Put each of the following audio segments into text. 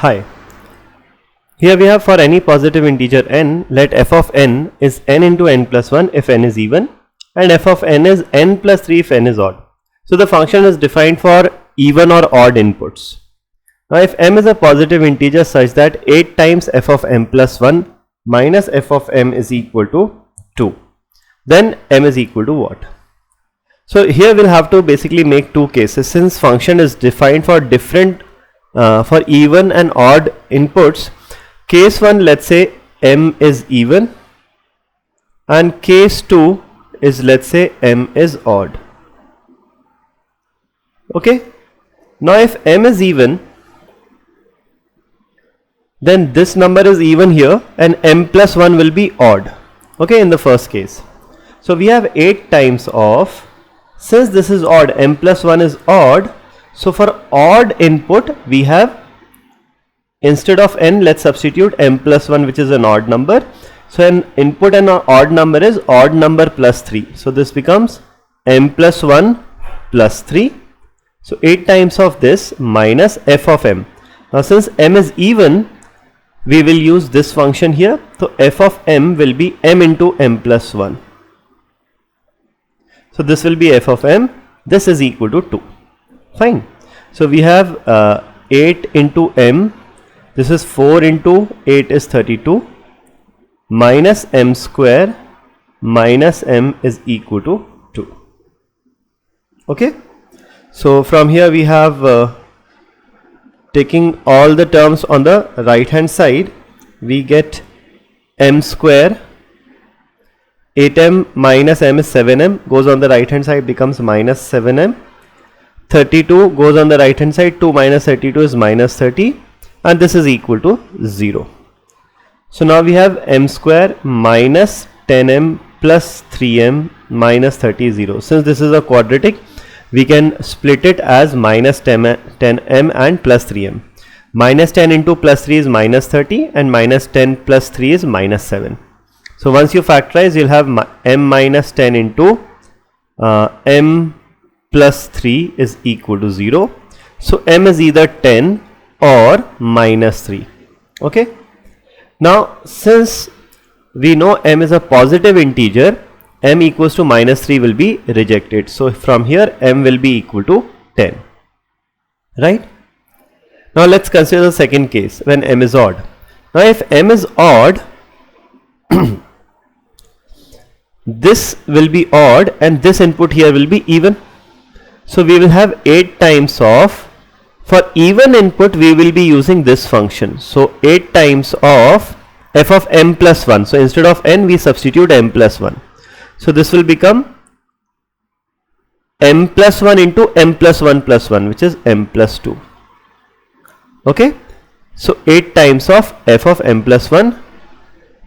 Hi. Here we have for any positive integer n, let f of n is n into n plus 1 if n is even, and f of n is n plus 3 if n is odd. So the function is defined for even or odd inputs. Now if m is a positive integer such that 8 times f of m plus 1 minus f of m is equal to 2, then m is equal to what? So here we'll have to basically make two cases, since function is defined for different for even and odd inputs. Case 1, let's say m is even, and case 2 is, let's say, m is odd. Okay, now if m is even, then this number is even here and m plus 1 will be odd. Okay, in the first case. So we have 8 times of, since this is odd, m plus 1 is odd. So for odd input we have, instead of n, let's substitute m plus 1, which is an odd number. So an input and an odd number is odd number plus 3. So this becomes m plus 1 plus 3. So 8 times of this minus f of m. Now since m is even, we will use this function here. So f of m will be m into m plus 1. So this will be f of m. This is equal to 2. Fine. So we have 8 into m. This is 4 into 8 is 32 minus m square minus m is equal to 2. Okay. So from here we have taking all the terms on the right hand side, we get m square, 8m minus m is 7m, goes on the right hand side, becomes minus 7m. 32 goes on the right hand side, 2 minus 32 is minus 30, and this is equal to 0. So now we have m square minus 10m plus 3m minus 30 is 0. Since this is a quadratic, we can split it as minus 10m and plus 3m. Minus 10 into plus 3 is minus 30, and minus 10 plus 3 is minus 7. So once you factorize, you'll have m minus 10 into m plus 3 is equal to 0. So m is either 10 or minus 3. Okay. Now since we know m is a positive integer, m equals to minus 3 will be rejected. So from here m will be equal to 10. Right. Now let's consider the second case when m is odd. Now if m is odd, this will be odd and this input here will be even. So we will have 8 times of, for even input we will be using this function. So 8 times of f of m plus 1. So instead of n we substitute m plus 1. So this will become m plus 1 into m plus 1 plus 1, which is m plus 2. Okay. So 8 times of f of m plus 1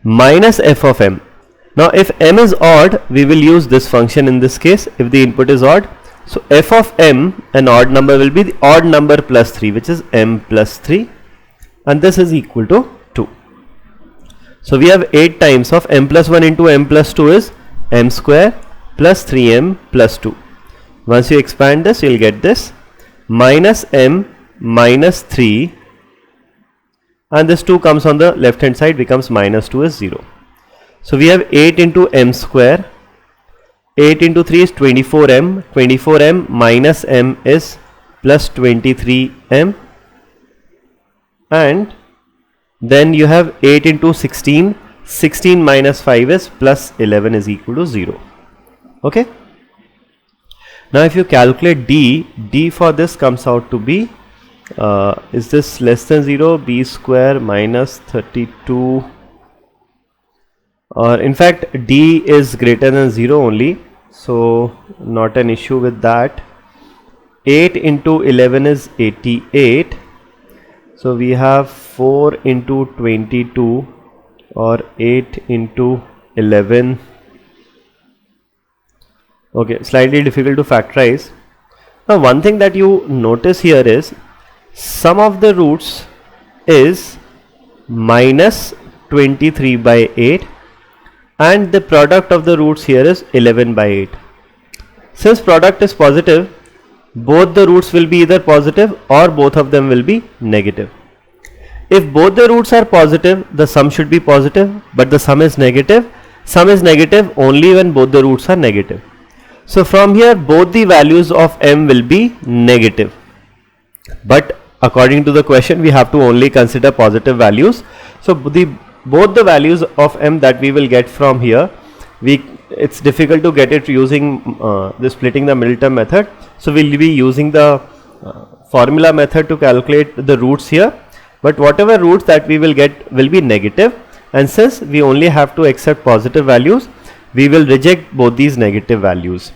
minus f of m. Now if m is odd, we will use this function in this case if the input is odd. So f of m, an odd number, will be the odd number plus 3, which is m plus 3, and this is equal to 2. So we have 8 times of m plus 1 into m plus 2 is m square plus 3m plus 2. Once you expand this, you will get this minus m minus 3, and this 2 comes on the left hand side, becomes minus 2 is 0. So we have 8 into m square, 8 into 3 is 24m, 24m minus m is plus 23m, and then you have 8 into 16, 16 minus 5 is plus 11 is equal to 0. Okay. Now if you calculate d for this comes out to be, is this less than 0, b square minus 32, or in fact d is greater than 0 only, so not an issue with that. 8 into 11 is 88, so we have 4 into 22 or 8 into 11. Okay, slightly difficult to factorize. Now one thing that you notice here is sum of the roots is minus 23 by 8, and the product of the roots here is 11 by 8. Since product is positive, both the roots will be either positive or both of them will be negative. If both the roots are positive, the sum should be positive, but the sum is negative. Sum is negative only when both the roots are negative. So from here, both the values of m will be negative. But according to the question, we have to only consider positive values. So both the values of m that we will get from here, it's difficult to get it using the splitting the middle term method. So we'll be using the formula method to calculate the roots here. But whatever roots that we will get will be negative, and since we only have to accept positive values, we will reject both these negative values.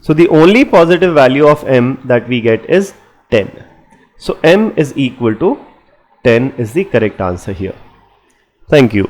So the only positive value of m that we get is 10. So m is equal to 10 is the correct answer here. Thank you.